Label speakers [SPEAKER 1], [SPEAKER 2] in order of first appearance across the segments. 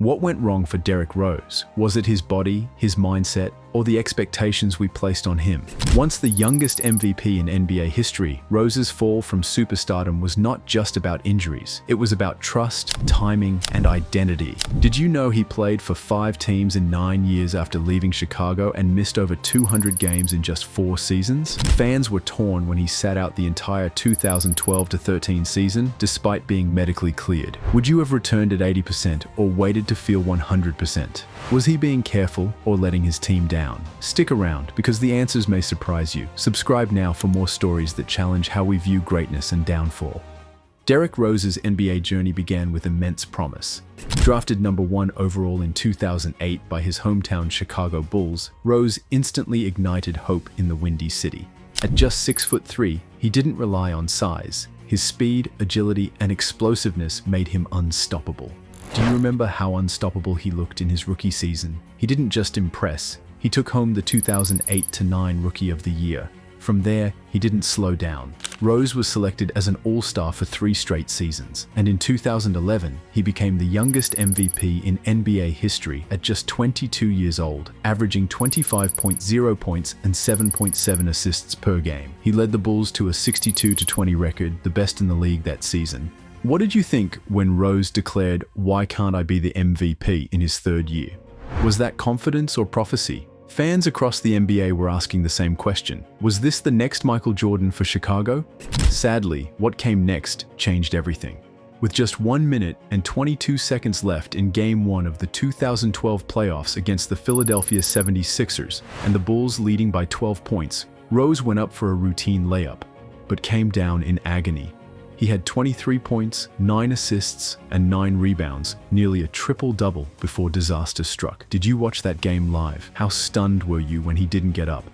[SPEAKER 1] What went wrong for Derrick Rose? Was it his body, his mindset, or the expectations we placed on him? Once the youngest MVP in NBA history, Rose's fall from superstardom was not just about injuries. It was about trust, timing, and identity. Did you know he played for 5 teams in 9 years after leaving Chicago and missed over 200 games in just 4 seasons? Fans were torn when he sat out the entire 2012-13 season, despite being medically cleared. Would you have returned at 80% or waited to feel 100%? Was he being careful or letting his team down? Stick around, because the answers may surprise you. Subscribe now for more stories that challenge how we view greatness and downfall. Derrick Rose's NBA journey began with immense promise. Drafted number 1 overall in 2008 by his hometown Chicago Bulls, Rose instantly ignited hope in the Windy City. At just 6'3", he didn't rely on size. His speed, agility, and explosiveness made him unstoppable. Do you remember how unstoppable he looked in his rookie season? He didn't just impress, he took home the 2008-09 Rookie of the Year. From there, he didn't slow down. Rose was selected as an All-Star for 3 straight seasons, and in 2011, he became the youngest MVP in NBA history at just 22 years old, averaging 25.0 points and 7.7 assists per game. He led the Bulls to a 62-20 record, the best in the league that season. What did you think when Rose declared, "Why can't I be the MVP" in his 3rd year? Was that confidence or prophecy? Fans across the NBA were asking the same question. Was this the next Michael Jordan for Chicago? Sadly, what came next changed everything. With just 1 minute and 22 seconds left in Game 1 of the 2012 playoffs against the Philadelphia 76ers, and the Bulls leading by 12 points, Rose went up for a routine layup, but came down in agony. He had 23 points, 9 assists, and 9 rebounds, nearly a triple-double before disaster struck. Did you watch that game live? How stunned were you when he didn't get up?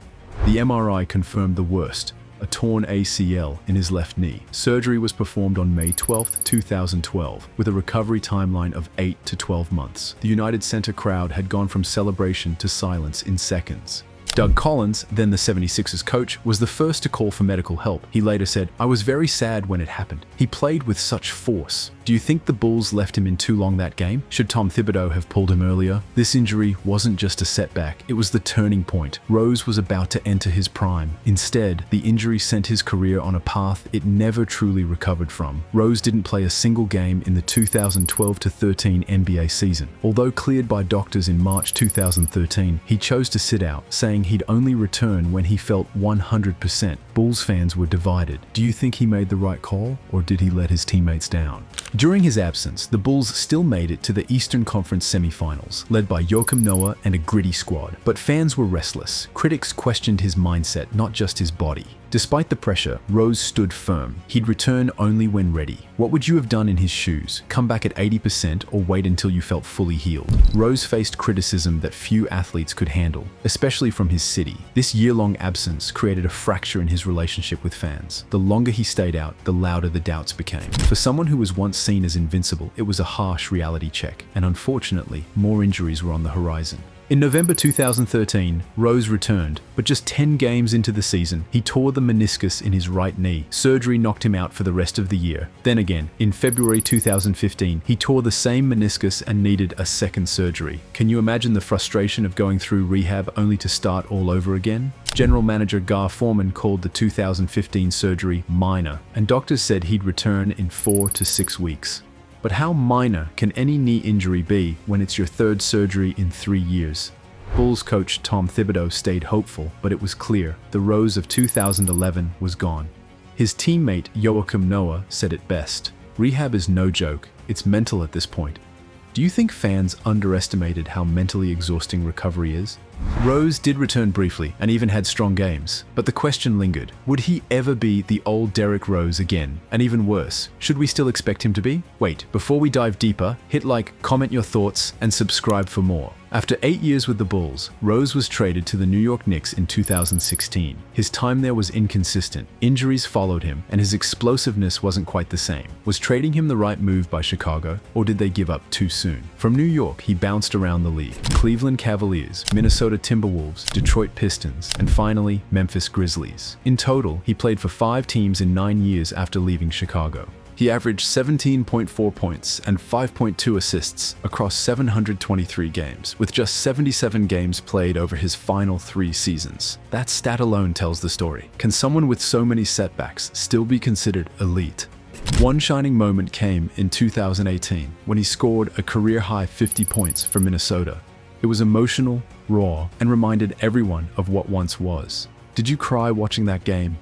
[SPEAKER 1] The MRI confirmed the worst, a torn ACL in his left knee. Surgery was performed on May 12, 2012, with a recovery timeline of 8 to 12 months. The United Center crowd had gone from celebration to silence in seconds. Doug Collins, then the 76ers coach, was the first to call for medical help. He later said, "I was very sad when it happened. He played with such force." Do you think the Bulls left him in too long that game? Should Tom Thibodeau have pulled him earlier? This injury wasn't just a setback, it was the turning point. Rose was about to enter his prime. Instead, the injury sent his career on a path it never truly recovered from. Rose didn't play a single game in the 2012-13 NBA season. Although cleared by doctors in March 2013, he chose to sit out, saying he'd only return when he felt 100%. Bulls fans were divided. Do you think he made the right call, or did he let his teammates down? During his absence, the Bulls still made it to the Eastern Conference semifinals, led by Joakim Noah and a gritty squad. But fans were restless. Critics questioned his mindset, not just his body. Despite the pressure, Rose stood firm. He'd return only when ready. What would you have done in his shoes? Come back at 80% or wait until you felt fully healed? Rose faced criticism that few athletes could handle, especially from his city. This year-long absence created a fracture in his relationship with fans. The longer he stayed out, the louder the doubts became. For someone who was once seen as invincible, it was a harsh reality check, and unfortunately, more injuries were on the horizon. In November 2013, Rose returned, but just 10 games into the season, he tore the meniscus in his right knee. Surgery knocked him out for the rest of the year. Then again, in February 2015, he tore the same meniscus and needed a second surgery. Can you imagine the frustration of going through rehab only to start all over again? General manager Gar Forman called the 2015 surgery minor, and doctors said he'd return in 4 to 6 weeks. But how minor can any knee injury be when it's your 3rd surgery in 3 years? Bulls coach Tom Thibodeau stayed hopeful, but it was clear the Rose of 2011 was gone. His teammate Joakim Noah said it best, "Rehab is no joke, it's mental at this point." Do you think fans underestimated how mentally exhausting recovery is? Rose did return briefly and even had strong games, but the question lingered. Would he ever be the old Derrick Rose again? And even worse, should we still expect him to be? Wait, before we dive deeper, hit like, comment your thoughts, and subscribe for more. After 8 years with the Bulls, Rose was traded to the New York Knicks in 2016. His time there was inconsistent, injuries followed him, and his explosiveness wasn't quite the same. Was trading him the right move by Chicago, or did they give up too soon? From New York, he bounced around the league. Cleveland Cavaliers, Minnesota Timberwolves, Detroit Pistons, and finally, Memphis Grizzlies. In total, he played for 5 teams in 9 years after leaving Chicago. He averaged 17.4 points and 5.2 assists across 723 games, with just 77 games played over his final 3 seasons. That stat alone tells the story. Can someone with so many setbacks still be considered elite? One shining moment came in 2018 when he scored a career-high 50 points for Minnesota. It was emotional, raw, and reminded everyone of what once was. Did you cry watching that game?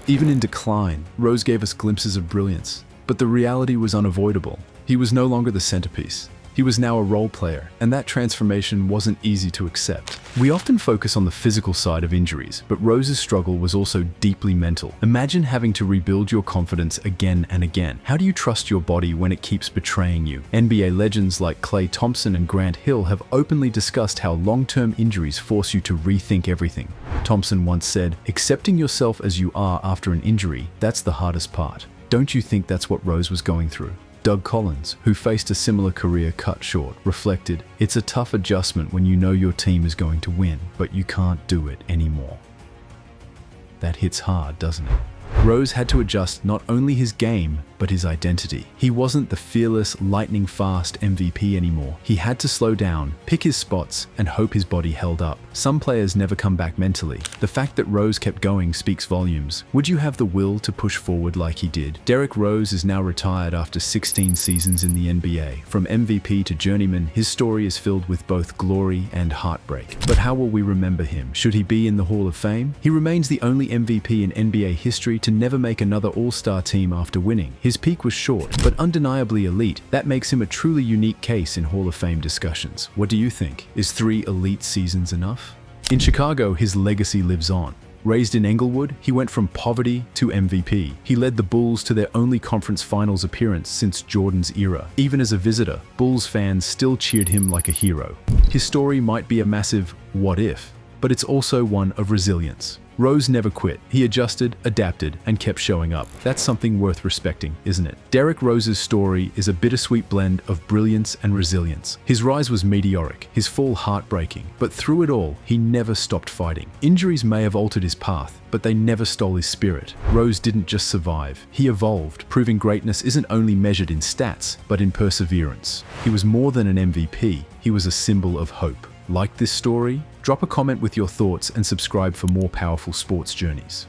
[SPEAKER 1] Even in decline, Rose gave us glimpses of brilliance. But the reality was unavoidable. He was no longer the centerpiece. He was now a role player, and that transformation wasn't easy to accept. We often focus on the physical side of injuries, but Rose's struggle was also deeply mental. Imagine having to rebuild your confidence again and again. How do you trust your body when it keeps betraying you? NBA legends like Klay Thompson and Grant Hill have openly discussed how long-term injuries force you to rethink everything. Thompson once said, "Accepting yourself as you are after an injury, that's the hardest part." Don't you think that's what Rose was going through? Doug Collins, who faced a similar career cut short, reflected, "It's a tough adjustment when you know your team is going to win, but you can't do it anymore." That hits hard, doesn't it? Rose had to adjust not only his game, but his identity. He wasn't the fearless, lightning-fast MVP anymore. He had to slow down, pick his spots, and hope his body held up. Some players never come back mentally. The fact that Rose kept going speaks volumes. Would you have the will to push forward like he did? Derrick Rose is now retired after 16 seasons in the NBA. From MVP to journeyman, his story is filled with both glory and heartbreak. But how will we remember him? Should he be in the Hall of Fame? He remains the only MVP in NBA history to never make another All-Star team after winning. His peak was short, but undeniably elite. That makes him a truly unique case in Hall of Fame discussions. What do you think? Is 3 elite seasons enough? In Chicago, his legacy lives on. Raised in Englewood, he went from poverty to MVP. He led the Bulls to their only conference finals appearance since Jordan's era. Even as a visitor, Bulls fans still cheered him like a hero. His story might be a massive what if, but it's also one of resilience. Rose never quit. He adjusted, adapted, and kept showing up. That's something worth respecting, isn't it? Derrick Rose's story is a bittersweet blend of brilliance and resilience. His rise was meteoric, his fall heartbreaking, but through it all, he never stopped fighting. Injuries may have altered his path, but they never stole his spirit. Rose didn't just survive, he evolved, proving greatness isn't only measured in stats, but in perseverance. He was more than an MVP, he was a symbol of hope. Like this story? Drop a comment with your thoughts and subscribe for more powerful sports journeys.